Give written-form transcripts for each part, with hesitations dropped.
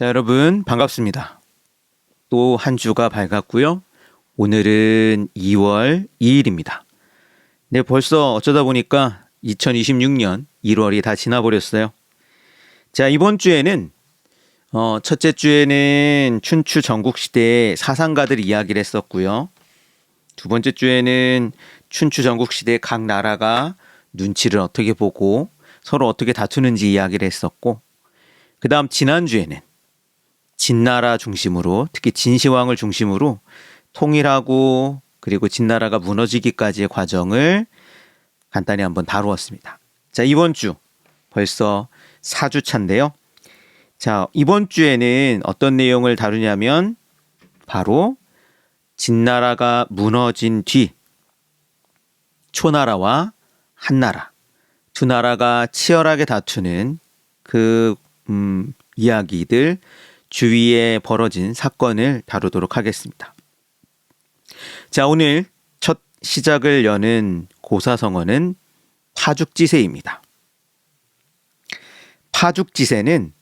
자, 여러분 반갑습니다. 또 한 주가 밝았고요. 오늘은 2월 2일입니다. 네, 벌써 어쩌다 보니까 2026년 1월이 다 지나버렸어요. 자, 이번 주에는 첫째 주에는 춘추 전국시대의 사상가들 이야기를 했었고요. 두 번째 주에는 춘추 전국시대 각 나라가 눈치를 어떻게 보고 서로 어떻게 다투는지 이야기를 했었고, 그 다음 지난주에는 진나라 중심으로, 특히 진시황을 중심으로 통일하고 그리고 진나라가 무너지기까지의 과정을 간단히 한번 다루었습니다. 자, 이번 주 벌써 4주차인데요. 자, 이번 주에는 어떤 내용을 다루냐면 바로 진나라가 무너진 뒤 초나라와 한나라 두 나라가 치열하게 다투는 그 이야기들, 주위에 벌어진 사건을 다루도록 하겠습니다. 자, 오늘 첫 시작을 여는 고사성어는 파죽지세입니다. 파죽지세는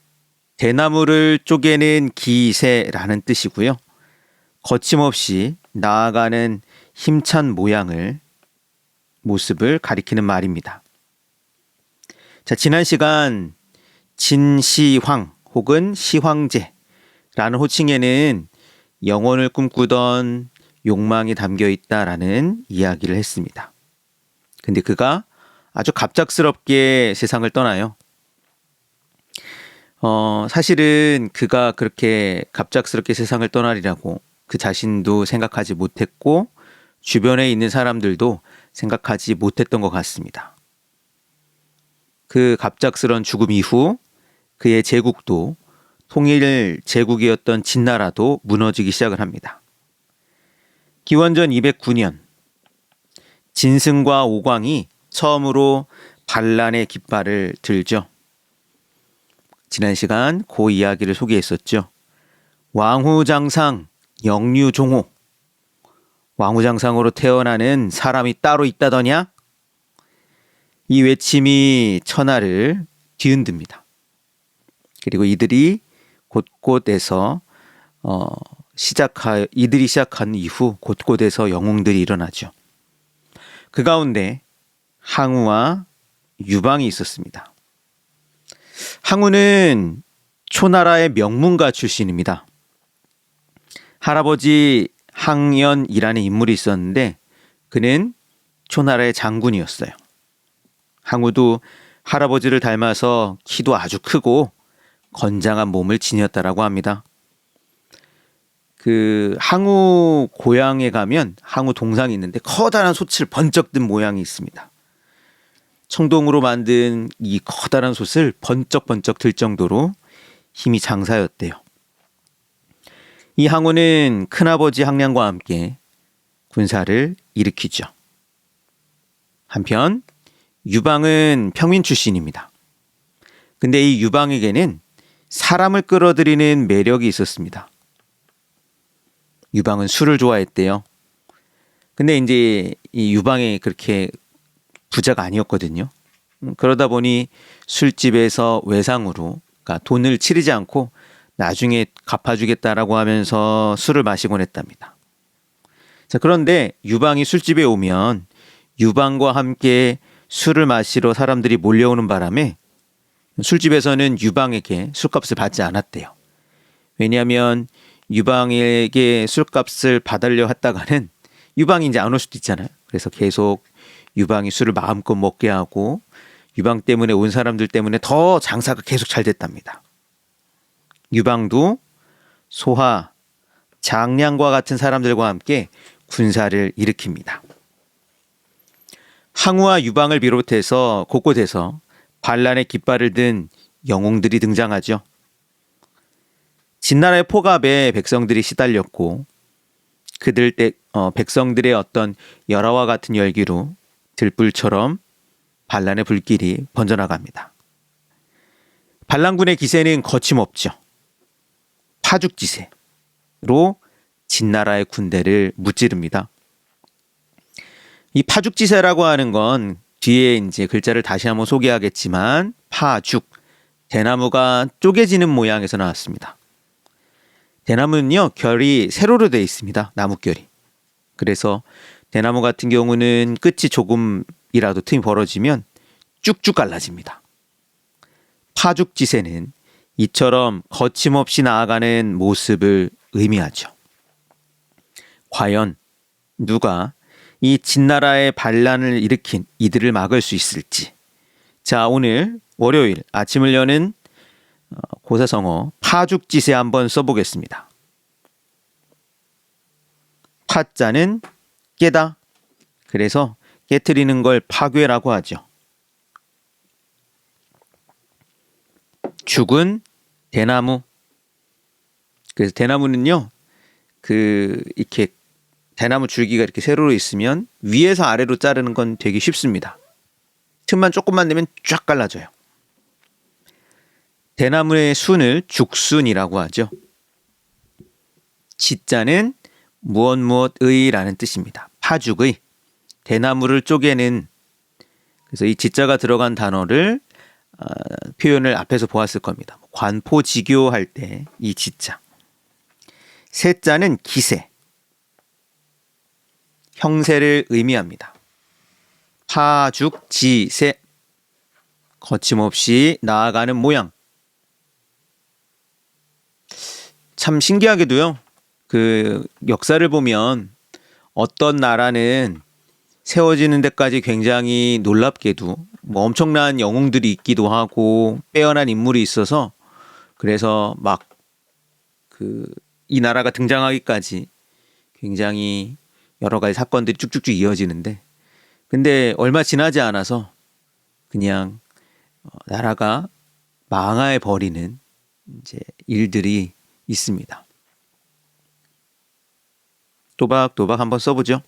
대나무를 쪼개는 기세라는 뜻이고요. 거침없이 나아가는 힘찬 모습을 가리키는 말입니다. 자, 지난 시간 진시황 혹은 시황제라는 호칭에는 영혼을 꿈꾸던 욕망이 담겨 있다라는 이야기를 했습니다. 근데 그가 아주 갑작스럽게 세상을 떠나요. 사실은 그가 그렇게 갑작스럽게 세상을 떠나리라고 그 자신도 생각하지 못했고 주변에 있는 사람들도 생각하지 못했던 것 같습니다. 그 갑작스런 죽음 이후 그의 제국도, 통일 제국이었던 진나라도 무너지기 시작을 합니다. 기원전 209년 진승과 오광이 처음으로 반란의 깃발을 들죠. 지난 시간 그 이야기를 소개했었죠. 왕후장상 영유종호, 왕후장상으로 태어나는 사람이 따로 있다더냐? 이 외침이 천하를 뒤흔듭니다. 그리고 이들이 곳곳에서 이들이 시작한 이후 곳곳에서 영웅들이 일어나죠. 그 가운데 항우와 유방이 있었습니다. 항우는 초나라의 명문가 출신입니다. 할아버지 항연이라는 인물이 있었는데 그는 초나라의 장군이었어요. 항우도 할아버지를 닮아서 키도 아주 크고 건장한 몸을 지녔다라고 합니다. 그 항우 고향에 가면 항우 동상이 있는데 커다란 솥을 번쩍 든 모양이 있습니다. 청동으로 만든 이 커다란 솥을 번쩍번쩍 들 정도로 힘이 장사였대요. 이 항우는 큰아버지 항량과 함께 군사를 일으키죠. 한편 유방은 평민 출신입니다. 근데 이 유방에게는 사람을 끌어들이는 매력이 있었습니다. 유방은 술을 좋아했대요. 근데 이제 이 유방이 그렇게 부자가 아니었거든요. 그러다 보니 술집에서 외상으로, 그러니까 돈을 치르지 않고 나중에 갚아주겠다라고 하면서 술을 마시곤 했답니다. 자, 그런데 유방이 술집에 오면 유방과 함께 술을 마시러 사람들이 몰려오는 바람에 술집에서는 유방에게 술값을 받지 않았대요. 왜냐하면 유방에게 술값을 받으려 했다가는 유방이 이제 안 올 수도 있잖아요. 그래서 계속 유방이 술을 마음껏 먹게 하고 유방 때문에 온 사람들 때문에 더 장사가 계속 잘 됐답니다. 유방도 소하, 장량과 같은 사람들과 함께 군사를 일으킵니다. 항우와 유방을 비롯해서 곳곳에서 반란의 깃발을 든 영웅들이 등장하죠. 진나라의 포갑에 백성들이 시달렸고 백성들의 어떤 열화와 같은 열기로 들불처럼 반란의 불길이 번져나갑니다. 반란군의 기세는 거침없죠. 파죽지세로 진나라의 군대를 무찌릅니다. 이 파죽지세라고 하는 건 뒤에 이제 글자를 다시 한번 소개하겠지만 파죽, 대나무가 쪼개지는 모양에서 나왔습니다. 대나무는요, 결이 세로로 되어 있습니다. 나뭇결이. 그래서 대나무 같은 경우는 끝이 조금이라도 틈이 벌어지면 쭉쭉 갈라집니다. 파죽지세는 이처럼 거침없이 나아가는 모습을 의미하죠. 과연 누가 이 진나라의 반란을 일으킨 이들을 막을 수 있을지. 자, 오늘 월요일 아침을 여는 고사성어 파죽지세 한번 써보겠습니다. 파자는 깨다. 그래서 깨트리는 걸 파괴라고 하죠. 죽은 대나무. 그래서 대나무는요, 이렇게 대나무 줄기가 이렇게 세로로 있으면 위에서 아래로 자르는 건 되게 쉽습니다. 틈만 조금만 내면 쫙 갈라져요. 대나무의 순을 죽순이라고 하죠. 지자는 무엇무엇의라는 뜻입니다. 파죽의, 대나무를 쪼개는. 그래서 이 지자가 들어간 단어를 표현을 앞에서 보았을 겁니다. 관포지교 할 때 이 지자. 세자는 기세, 형세를 의미합니다. 파죽지세, 거침없이 나아가는 모양. 참 신기하게도요, 역사를 보면 어떤 나라는 세워지는 데까지 굉장히 놀랍게도 뭐 엄청난 영웅들이 있기도 하고 빼어난 인물이 있어서, 그래서 막 이 나라가 등장하기까지 굉장히 여러 가지 사건들이 쭉쭉쭉 이어지는데, 근데 얼마 지나지 않아서 그냥 나라가 망해 버리는 이제 일들이 있습니다. 또박또박 한번 써보죠.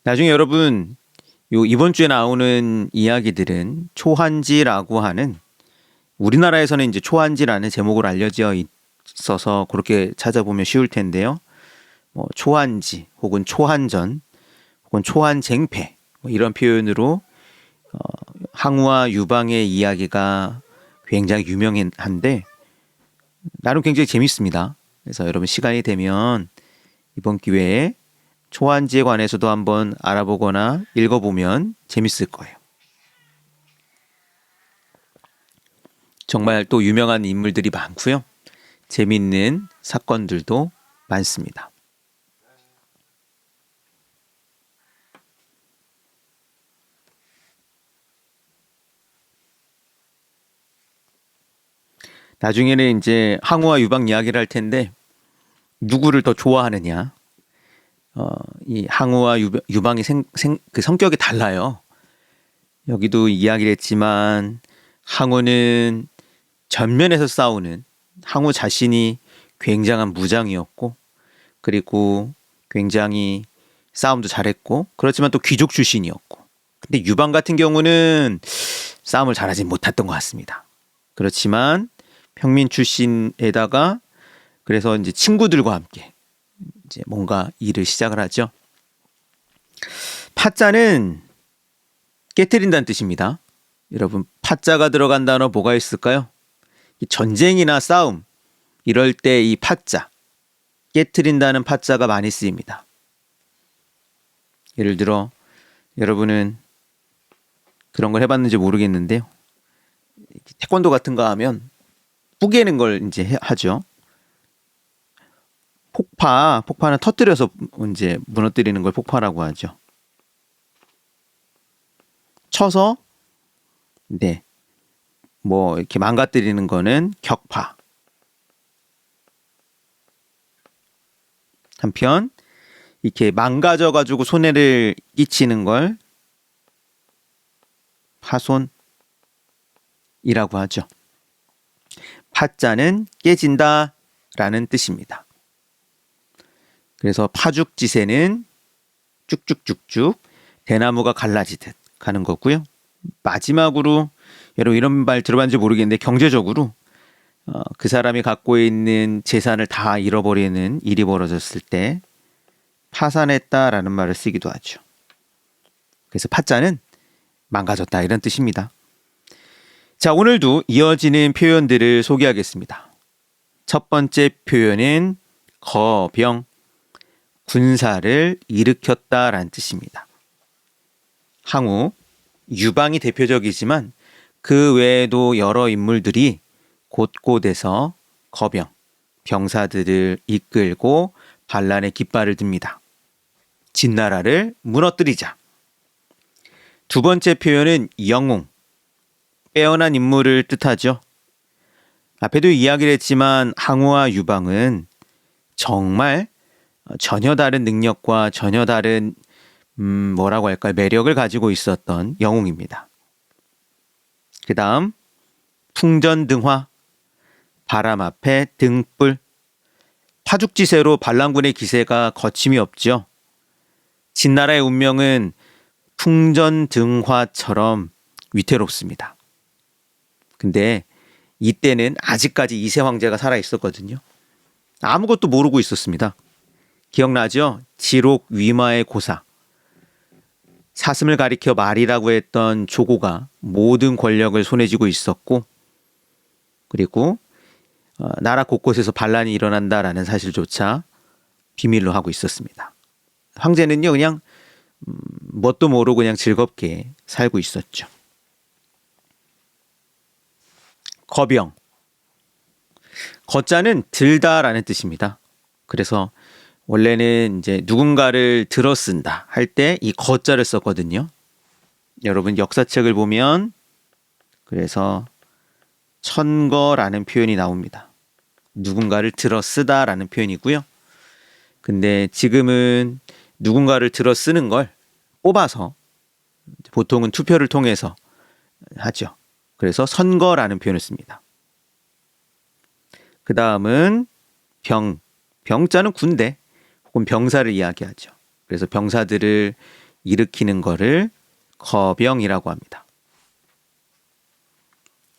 나중에 여러분, 이번 주에 나오는 이야기들은 초한지라고 하는, 우리나라에서는 이제 초한지라는 제목으로 알려져 있어서 그렇게 찾아보면 쉬울 텐데요. 뭐 초한지 혹은 초한전 혹은 초한쟁패, 뭐 이런 표현으로 항우와 유방의 이야기가 굉장히 유명한데 나름 굉장히 재밌습니다. 그래서 여러분 시간이 되면 이번 기회에 초한지에 관해서도 한번 알아보거나 읽어보면 재밌을 거예요. 정말 또 유명한 인물들이 많고요. 재밌는 사건들도 많습니다. 나중에는 이제 항우와 유방 이야기를 할 텐데 누구를 더 좋아하느냐. 이 항우와 유방이 그 성격이 달라요. 여기도 이야기를 했지만 항우는 전면에서 싸우는, 항우 자신이 굉장한 무장이었고, 그리고 굉장히 싸움도 잘했고, 그렇지만 또 귀족 출신이었고, 근데 유방 같은 경우는 싸움을 잘하지 못했던 것 같습니다. 그렇지만 평민 출신에다가 그래서 이제 친구들과 함께 이제 뭔가 일을 시작을 하죠. 파자는 깨트린다는 뜻입니다. 여러분, 파자가 들어간 단어 뭐가 있을까요? 전쟁이나 싸움 이럴 때 이 파자, 깨트린다는 파자가 많이 쓰입니다. 예를 들어 여러분은 그런 걸 해봤는지 모르겠는데요. 태권도 같은 거 하면 뿌개는 걸 이제 하죠. 폭파는 터뜨려서 이제 무너뜨리는 걸 폭파라고 하죠. 쳐서 뭐 이렇게 망가뜨리는 거는 격파. 한편 이렇게 망가져 가지고 손해를 끼치는 걸 파손이라고 하죠. 파자는 깨진다라는 뜻입니다. 그래서 파죽지세는 쭉쭉쭉쭉 대나무가 갈라지듯 가는 거고요. 마지막으로 여러분 이런 말 들어봤는지 모르겠는데 경제적으로 그 사람이 갖고 있는 재산을 다 잃어버리는 일이 벌어졌을 때 파산했다라는 말을 쓰기도 하죠. 그래서 파자는 망가졌다 이런 뜻입니다. 자, 오늘도 이어지는 표현들을 소개하겠습니다. 첫 번째 표현은 거병, 군사를 일으켰다라는 뜻입니다. 항우, 유방이 대표적이지만 그 외에도 여러 인물들이 곳곳에서 거병, 병사들을 이끌고 반란의 깃발을 듭니다. 진나라를 무너뜨리자. 두 번째 표현은 영웅, 빼어난 인물을 뜻하죠. 앞에도 이야기를 했지만 항우와 유방은 정말 전혀 다른 능력과 전혀 다른 뭐라고 할까요? 매력을 가지고 있었던 영웅입니다. 그 다음 풍전등화, 바람 앞에 등불. 파죽지세로 반란군의 기세가 거침이 없죠. 진나라의 운명은 풍전등화처럼 위태롭습니다. 근데 이때는 아직까지 이세 황제가 살아 있었거든요. 아무것도 모르고 있었습니다. 기억나죠? 지록 위마의 고사. 사슴을 가리켜 말이라고 했던 조고가 모든 권력을 손에 쥐고 있었고, 그리고 나라 곳곳에서 반란이 일어난다라는 사실조차 비밀로 하고 있었습니다. 황제는요, 그냥 뭣도 모르고 그냥 즐겁게 살고 있었죠. 거병. 거자는 들다라는 뜻입니다. 그래서 원래는 이제 누군가를 들어 쓴다 할 때 이 거자를 썼거든요. 여러분 역사책을 보면 그래서 천거라는 표현이 나옵니다. 누군가를 들어 쓰다라는 표현이고요. 근데 지금은 누군가를 들어 쓰는 걸 뽑아서 보통은 투표를 통해서 하죠. 그래서 선거라는 표현을 씁니다. 그 다음은 병. 병자는 군대 혹은 병사를 이야기하죠. 그래서 병사들을 일으키는 거를 거병이라고 합니다.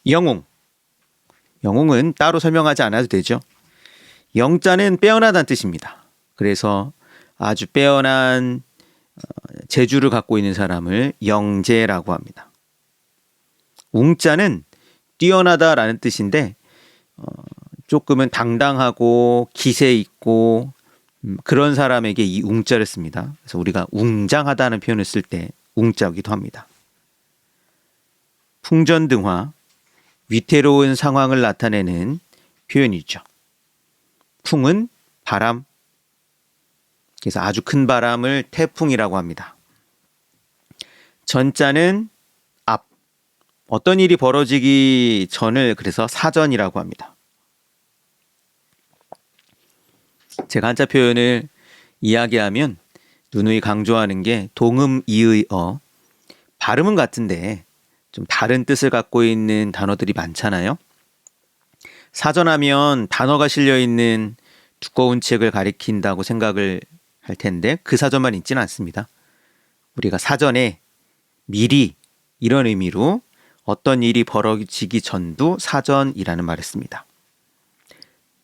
영웅. 영웅은 따로 설명하지 않아도 되죠. 영자는 빼어나다는 뜻입니다. 그래서 아주 빼어난 재주를 갖고 있는 사람을 영재라고 합니다. 웅자는 뛰어나다라는 뜻인데 조금은 당당하고 기세 있고 그런 사람에게 이 웅자를 씁니다. 그래서 우리가 웅장하다는 표현을 쓸 때 웅자기도 합니다. 풍전등화, 위태로운 상황을 나타내는 표현이죠. 풍은 바람, 그래서 아주 큰 바람을 태풍이라고 합니다. 전자는 앞, 어떤 일이 벌어지기 전을 그래서 사전이라고 합니다. 제가 한자 표현을 이야기하면 누누이 강조하는 게 동음 이의 어, 발음은 같은데 좀 다른 뜻을 갖고 있는 단어들이 많잖아요. 사전하면 단어가 실려있는 두꺼운 책을 가리킨다고 생각을 할 텐데 그 사전만 있지는 않습니다. 우리가 사전에 미리 이런 의미로 어떤 일이 벌어지기 전도 사전이라는 말을 씁니다.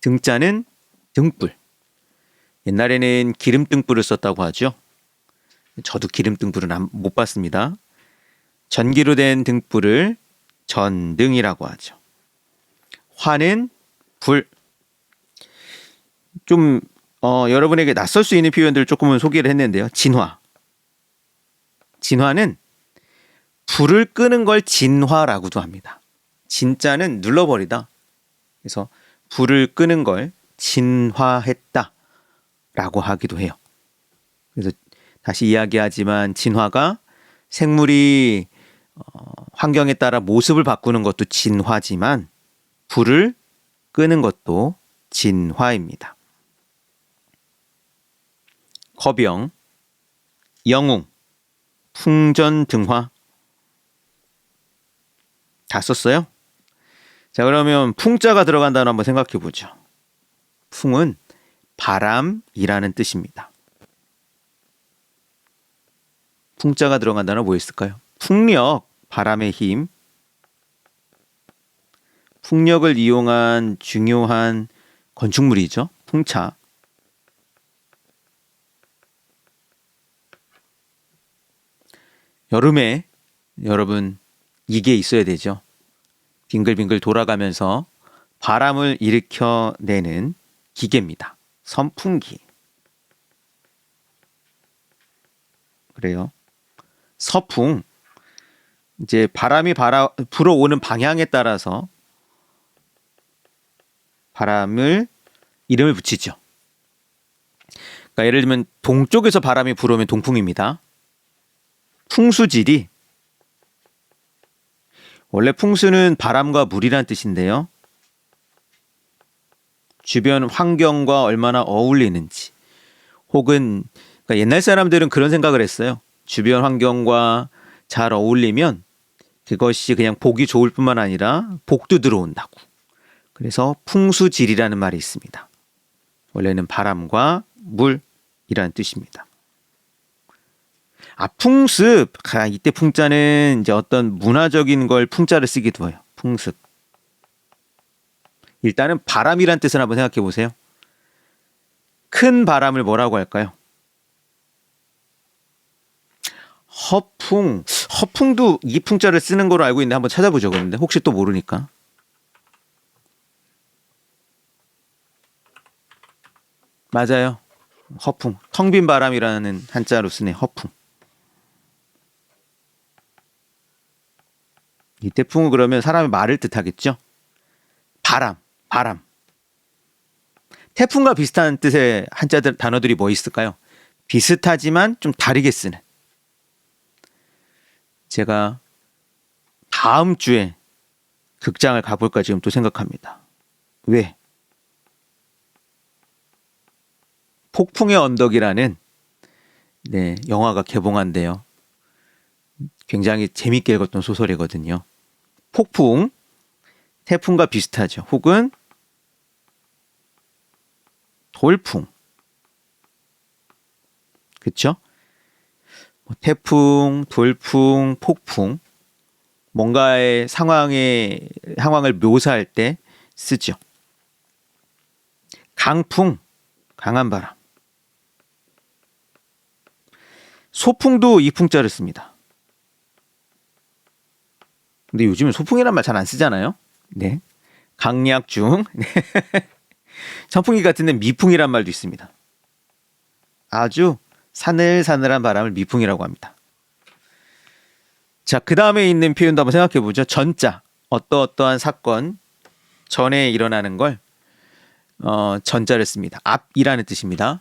등자는 등불. 옛날에는 기름등불을 썼다고 하죠. 저도 기름등불은 못 봤습니다. 전기로 된 등불을 전등이라고 하죠. 화는 불. 좀 여러분에게 낯설 수 있는 표현들 조금은 소개를 했는데요. 진화. 진화는 불을 끄는 걸 진화라고도 합니다. 진자는 눌러버리다. 그래서 불을 끄는 걸 진화했다 라고 하기도 해요. 그래서 다시 이야기하지만 진화가 생물이 환경에 따라 모습을 바꾸는 것도 진화지만 불을 끄는 것도 진화입니다. 거병, 영웅, 풍전등화 다 썼어요? 자, 그러면 풍자가 들어간 단어 한번 생각해 보죠. 풍은 바람이라는 뜻입니다. 풍자가 들어간 단어 뭐 있을까요? 풍력, 바람의 힘. 풍력을 이용한 중요한 건축물이죠. 풍차. 여름에 여러분 이게 있어야 되죠. 빙글빙글 돌아가면서 바람을 일으켜내는 기계입니다. 선풍기. 그래요. 서풍. 이제 바람이 불어오는 방향에 따라서 바람을 이름을 붙이죠. 그러니까 예를 들면 동쪽에서 바람이 불어오면 동풍입니다. 풍수지리. 원래 풍수는 바람과 물이란 뜻인데요. 주변 환경과 얼마나 어울리는지, 혹은 그러니까 옛날 사람들은 그런 생각을 했어요. 주변 환경과 잘 어울리면 그것이 그냥 보기 좋을 뿐만 아니라 복도 들어온다고. 그래서 풍수지리라는 말이 있습니다. 원래는 바람과 물이라는 뜻입니다. 풍습. 이때 풍자는 이제 어떤 문화적인 걸 풍자를 쓰기도 해요. 풍습. 일단은 바람이란 뜻을 한번 생각해 보세요. 큰 바람을 뭐라고 할까요? 허풍. 허풍도 이 풍자를 쓰는 거로 알고 있는데 한번 찾아보죠. 그런데 혹시 또 모르니까. 맞아요. 허풍. 텅 빈 바람이라는 한자로 쓰네. 허풍. 이때 풍은 그러면 사람의 말을 뜻하겠죠? 바람. 태풍과 비슷한 뜻의 단어들이 뭐 있을까요? 비슷하지만 좀 다르게 쓰는. 제가 다음 주에 극장을 가볼까 지금 또 생각합니다. 왜? 폭풍의 언덕이라는 영화가 개봉한대요. 굉장히 재밌게 읽었던 소설이거든요. 폭풍, 태풍과 비슷하죠. 혹은 돌풍. 그렇죠? 태풍, 돌풍, 폭풍. 뭔가의 상황을 묘사할 때 쓰죠. 강풍, 강한 바람. 소풍도 이 풍자를 씁니다. 근데 요즘은 소풍이란 말 잘 안 쓰잖아요. 네. 강약중. 선풍기 같은 데 미풍이란 말도 있습니다. 아주 사늘사늘한 바람을 미풍이라고 합니다. 자, 그 다음에 있는 표현도 한번 생각해 보죠. 전자. 어떠한 사건 전에 일어나는 걸 전자를 씁니다. 앞이라는 뜻입니다.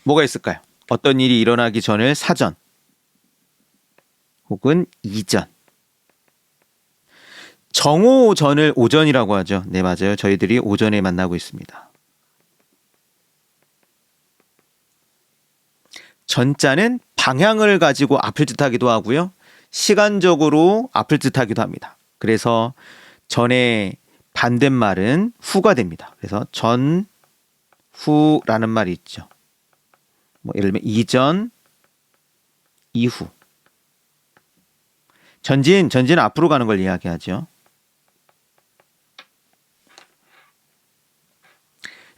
뭐가 있을까요? 어떤 일이 일어나기 전을 사전 혹은 이전. 정오전을 오전이라고 하죠. 네, 맞아요. 저희들이 오전에 만나고 있습니다. 전자는 방향을 가지고 앞을 뜻하기도 하고요. 시간적으로 앞을 뜻하기도 합니다. 그래서 전의 반대말은 후가 됩니다. 그래서 전, 후라는 말이 있죠. 예를 들면 이전, 이후. 전진은 앞으로 가는 걸 이야기하죠.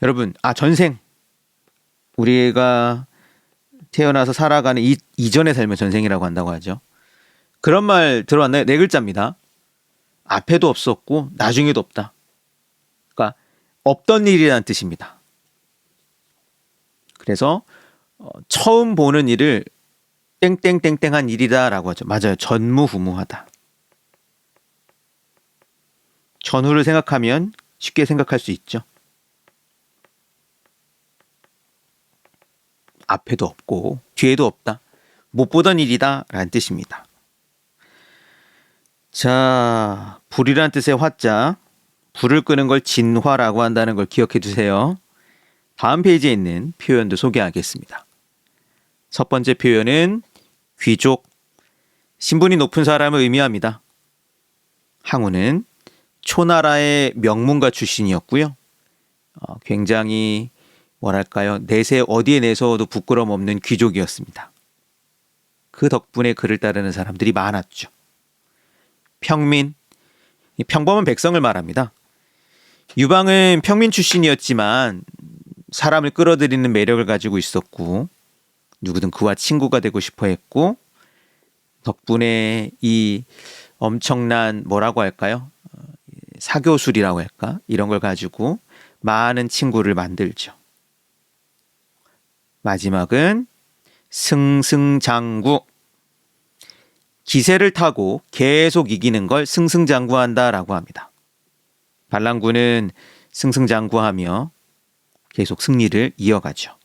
여러분, 전생. 우리가 태어나서 살아가는 이전의 삶을 전생이라고 한다고 하죠. 그런 말 들어봤나요? 4글자입니다. 앞에도 없었고 나중에도 없다. 그러니까 없던 일이라는 뜻입니다. 그래서 처음 보는 일을 땡땡땡땡한 일이다라고 하죠. 맞아요. 전무후무하다. 전후를 생각하면 쉽게 생각할 수 있죠. 앞에도 없고 뒤에도 없다. 못 보던 일이다 라는 뜻입니다. 자, 불이란 뜻의 화자. 불을 끄는 걸 진화라고 한다는 걸 기억해 두세요. 다음 페이지에 있는 표현도 소개하겠습니다. 첫 번째 표현은 귀족, 신분이 높은 사람을 의미합니다. 항우는 초나라의 명문가 출신이었고요. 굉장히 뭐랄까요, 내세 어디에 내서도 부끄럼 없는 귀족이었습니다. 그 덕분에 그를 따르는 사람들이 많았죠. 평민, 평범한 백성을 말합니다. 유방은 평민 출신이었지만 사람을 끌어들이는 매력을 가지고 있었고 누구든 그와 친구가 되고 싶어 했고 덕분에 이 엄청난 뭐라고 할까요? 사교술이라고 할까? 이런 걸 가지고 많은 친구를 만들죠. 마지막은 승승장구. 기세를 타고 계속 이기는 걸 승승장구한다라고 합니다. 반란군은 승승장구하며 계속 승리를 이어가죠.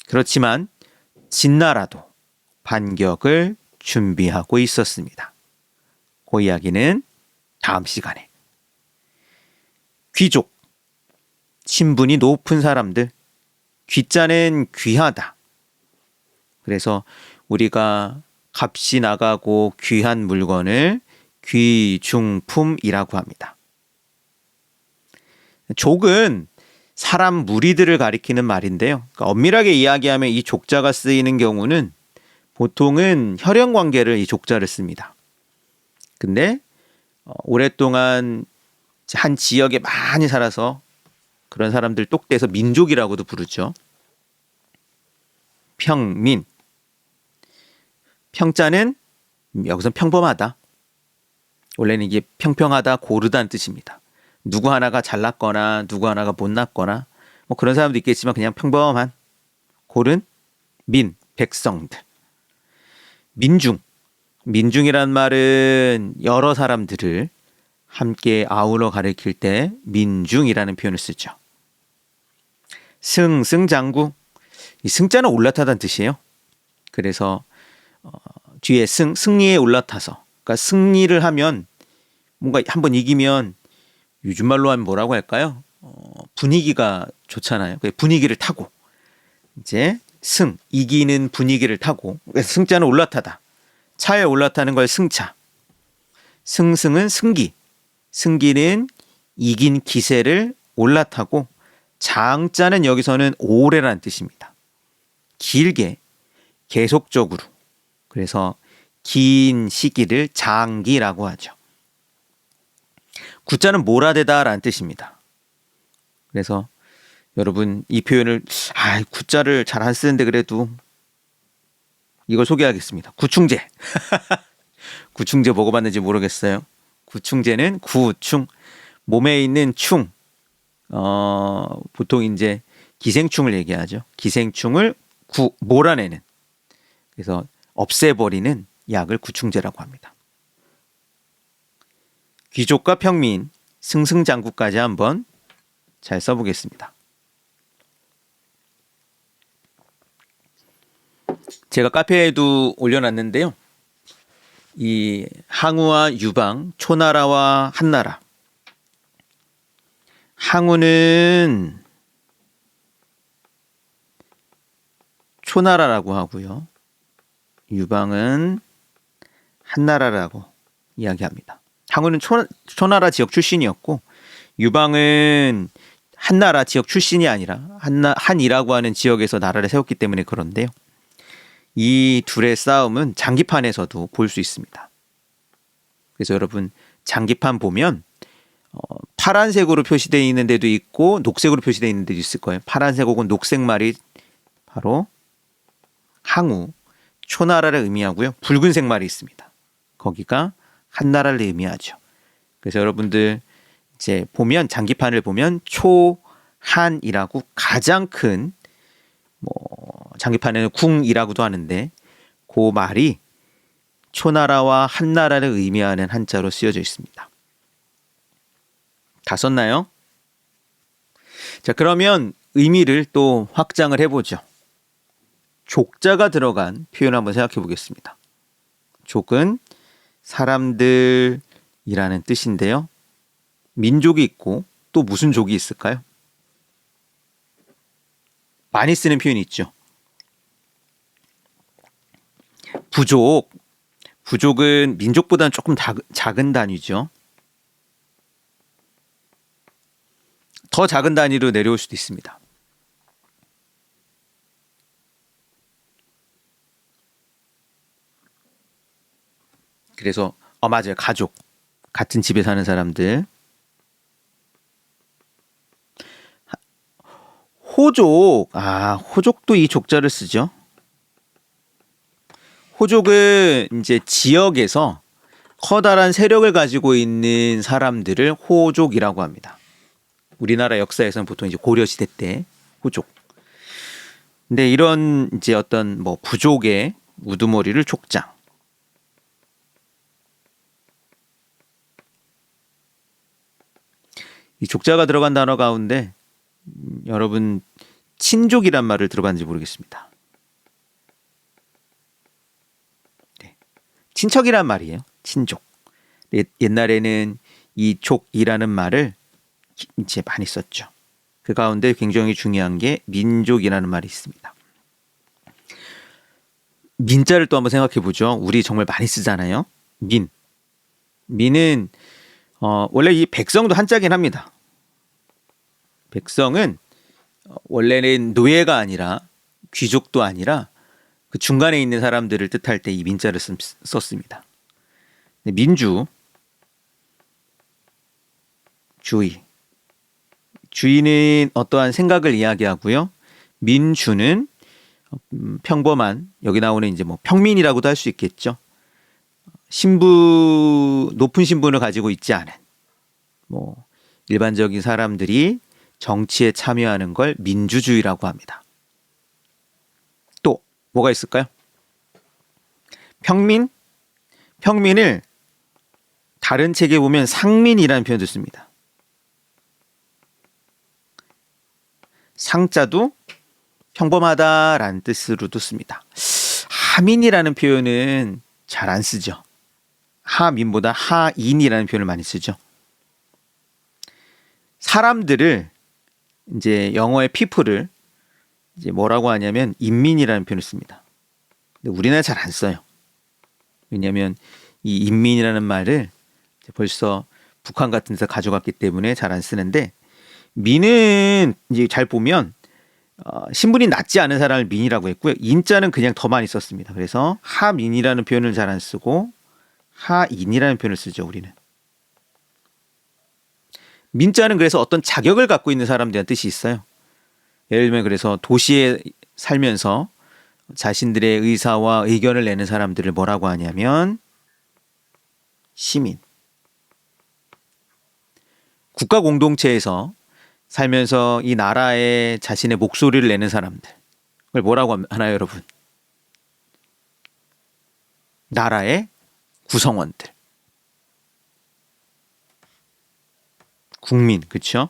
그렇지만 진나라도 반격을 준비하고 있었습니다. 그 이야기는 다음 시간에. 귀족, 신분이 높은 사람들, 귀자는 귀하다. 그래서 우리가 값이 나가고 귀한 물건을 귀중품이라고 합니다. 족은 사람 무리들을 가리키는 말인데요. 그러니까 엄밀하게 이야기하면 이 족자가 쓰이는 경우는 보통은 혈연 관계를 이 족자를 씁니다. 근데 오랫동안 한 지역에 많이 살아서 그런 사람들 똑대서 민족이라고도 부르죠. 평민. 평자는 여기서 평범하다. 원래는 이게 평평하다, 고르다는 뜻입니다. 누구 하나가 잘났거나 누구 하나가 못났거나 뭐 그런 사람도 있겠지만 그냥 평범한 고른 민, 백성들. 민중. 민중이란 말은 여러 사람들을 함께 아우러 가리킬 때 민중이라는 표현을 쓰죠. 승승장구. 이 승자는 올라타다는 뜻이에요. 그래서 뒤에 승리에 올라타서, 그러니까 승리를 하면 뭔가 한번 이기면 요즘 말로 하면 뭐라고 할까요? 분위기가 좋잖아요. 분위기를 타고 이제 이기는 분위기를 타고, 그래서 승자는 올라타다. 차에 올라타는 걸 승차. 승승은 승기. 승기는 이긴 기세를 올라타고, 장자는 여기서는 오래라는 뜻입니다. 길게, 계속적으로. 그래서 긴 시기를 장기라고 하죠. 구자는 몰아대다라는 뜻입니다. 그래서 여러분 이 표현을 구자를 잘 안 쓰는데 그래도 이걸 소개하겠습니다. 구충제. 구충제 먹어봤는지 모르겠어요. 구충제는 구충, 몸에 있는 충, 보통 이제 기생충을 얘기하죠. 기생충을 몰아내는, 그래서 없애버리는 약을 구충제라고 합니다. 귀족과 평민, 승승장구까지 한번 잘 써보겠습니다. 제가 카페에도 올려놨는데요. 이 항우와 유방, 초나라와 한나라. 항우는 초나라라고 하고요. 유방은 한나라라고 이야기합니다. 항우는 초나라 지역 출신이었고, 유방은 한나라 지역 출신이 아니라 한이라고 하는 지역에서 나라를 세웠기 때문에 그런데요. 이 둘의 싸움은 장기판에서도 볼 수 있습니다. 그래서 여러분 장기판 보면 파란색으로 표시되어 있는 데도 있고 녹색으로 표시되어 있는 데도 있을 거예요. 파란색 혹은 녹색 말이 바로 항우, 초나라를 의미하고요. 붉은색 말이 있습니다. 거기가 한나라를 의미하죠. 그래서 여러분들 이제 보면 장기판을 보면 초한이라고 가장 큰 장기판에는 궁이라고도 하는데 그 말이 초나라와 한나라를 의미하는 한자로 쓰여져 있습니다. 다 썼나요? 자, 그러면 의미를 또 확장을 해보죠. 족자가 들어간 표현 한번 생각해 보겠습니다. 족은 사람들이라는 뜻인데요. 민족이 있고 또 무슨 족이 있을까요? 많이 쓰는 표현이 있죠. 부족. 부족은 민족보다는 조금 작은 단위죠. 더 작은 단위로 내려올 수도 있습니다. 그래서 맞아요. 가족. 같은 집에 사는 사람들. 호족. 호족도 이 족자를 쓰죠. 호족은 이제 지역에서 커다란 세력을 가지고 있는 사람들을 호족이라고 합니다. 우리나라 역사에서는 보통 이제 고려 시대 때 호족. 근데 이런 이제 어떤 뭐 부족의 우두머리를 족장. 이 족자가 들어간 단어 가운데 여러분 친족이란 말을 들어봤는지 모르겠습니다. 네. 친척이란 말이에요. 친족. 옛날에는 이 족이라는 말을 이제 많이 썼죠. 그 가운데 굉장히 중요한 게 민족이라는 말이 있습니다. 민자를 또 한번 생각해 보죠. 우리 정말 많이 쓰잖아요. 민. 민은 원래 이 백성도 한자긴 합니다. 백성은 원래는 노예가 아니라 귀족도 아니라 그 중간에 있는 사람들을 뜻할 때 이 민자를 썼습니다. 민주, 주의. 주의는 어떠한 생각을 이야기하고요. 민주는 평범한, 여기 나오는 이제 뭐 평민이라고도 할 수 있겠죠. 높은 신분을 가지고 있지 않은 뭐 일반적인 사람들이 정치에 참여하는 걸 민주주의라고 합니다. 또 뭐가 있을까요? 평민을 다른 책에 보면 상민이라는 표현도 씁니다. 상자도 평범하다라는 뜻으로도 씁니다. 하민이라는 표현은 잘 안 쓰죠. 하민보다 하인이라는 표현을 많이 쓰죠. 사람들을 이제 영어의 people을 이제 뭐라고 하냐면 인민이라는 표현을 씁니다. 근데 우리나라 잘 안 써요. 왜냐하면 이 인민이라는 말을 벌써 북한 같은 데서 가져갔기 때문에 잘 안 쓰는데 민은 이제 잘 보면 신분이 낮지 않은 사람을 민이라고 했고요. 인자는 그냥 더 많이 썼습니다. 그래서 하민이라는 표현을 잘 안 쓰고 하인이라는 표현을 쓰죠. 우리는. 민자는 그래서 어떤 자격을 갖고 있는 사람들이란 뜻이 있어요. 예를 들면 그래서 도시에 살면서 자신들의 의사와 의견을 내는 사람들을 뭐라고 하냐면 시민. 국가 공동체에서 살면서 이 나라에 자신의 목소리를 내는 사람들. 그걸 뭐라고 하나요, 여러분? 나라의 구성원들. 국민, 그렇죠?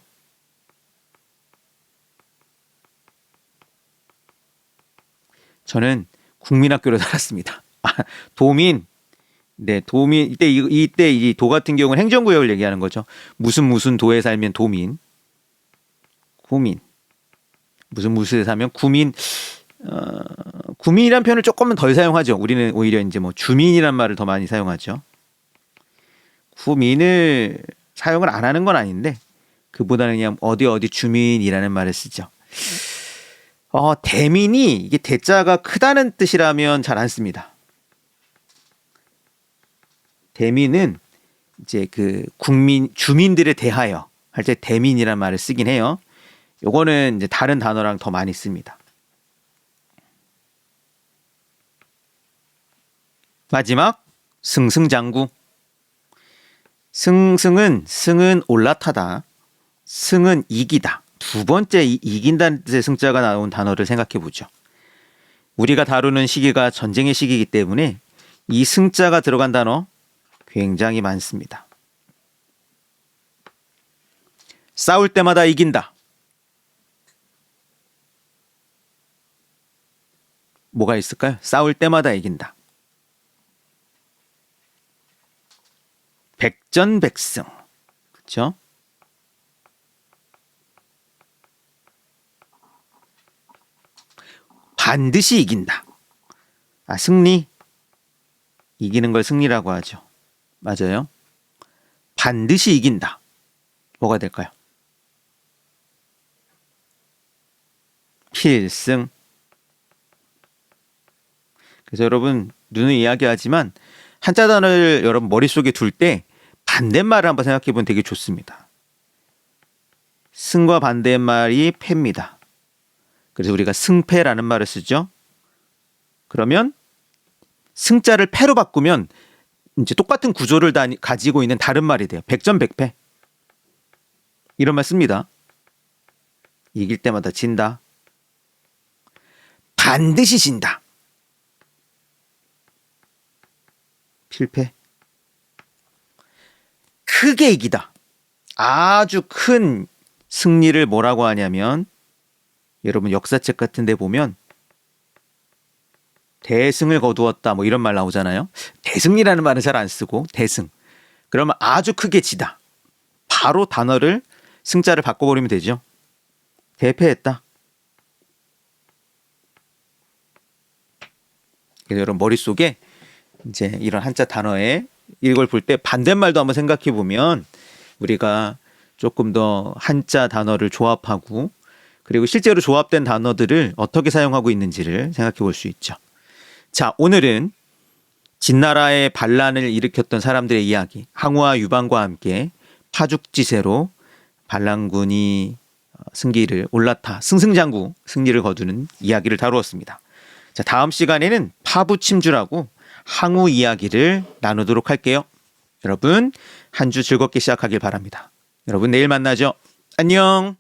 저는 국민학교로 살았습니다. 도민. 네, 도민. 이때 이 도 같은 경우는 행정구역을 얘기하는 거죠. 무슨 도에 살면 도민. 구민. 무슨 살면 구민. 구민이란 표현을 조금은 덜 사용하죠. 우리는 오히려 이제 뭐 주민이란 말을 더 많이 사용하죠. 구민을 사용을 안 하는 건 아닌데 그보다는 그냥 어디 주민이라는 말을 쓰죠. 대민이 이게 대자가 크다는 뜻이라면 잘 안 씁니다. 대민은 이제 그 주민들에 대하여 할 때 대민이라는 말을 쓰긴 해요. 요거는 이제 다른 단어랑 더 많이 씁니다. 마지막 승승장구. 승은 올라타다. 승은 이기다. 두 번째 이긴다는 뜻의 승자가 나온 단어를 생각해 보죠. 우리가 다루는 시기가 전쟁의 시기이기 때문에 이 승자가 들어간 단어 굉장히 많습니다. 싸울 때마다 이긴다. 뭐가 있을까요? 싸울 때마다 이긴다. 백전백승. 그렇죠? 반드시 이긴다. 승리. 이기는 걸 승리라고 하죠. 맞아요. 반드시 이긴다. 뭐가 될까요? 필승. 그래서 여러분 누누이 이야기하지만 한자 단어를 여러분 머릿속에 둘 때 반대말을 한번 생각해 보면 되게 좋습니다. 승과 반대말이 패입니다. 그래서 우리가 승패라는 말을 쓰죠. 그러면 승자를 패로 바꾸면 이제 똑같은 구조를 가지고 있는 다른 말이 돼요. 백전백패. 이런 말 씁니다. 이길 때마다 진다. 반드시 진다. 필패. 크게 이기다. 아주 큰 승리를 뭐라고 하냐면 여러분 역사책 같은 데 보면 대승을 거두었다 뭐 이런 말 나오잖아요. 대승이라는 말은 잘 안 쓰고 대승. 그러면 아주 크게 지다. 바로 단어를 승자를 바꿔버리면 되죠. 대패했다. 그래서 여러분 머릿속에 이제 이런 한자 단어에 이걸 볼 때 반대말도 한번 생각해 보면 우리가 조금 더 한자 단어를 조합하고 그리고 실제로 조합된 단어들을 어떻게 사용하고 있는지를 생각해 볼 수 있죠. 자, 오늘은 진나라의 반란을 일으켰던 사람들의 이야기, 항우와 유방과 함께 파죽지세로 반란군이 승기를 올라타 승승장구 승리를 거두는 이야기를 다루었습니다. 자, 다음 시간에는 파부침주라고 항우 이야기를 나누도록 할게요. 여러분, 한 주 즐겁게 시작하길 바랍니다. 여러분, 내일 만나죠. 안녕.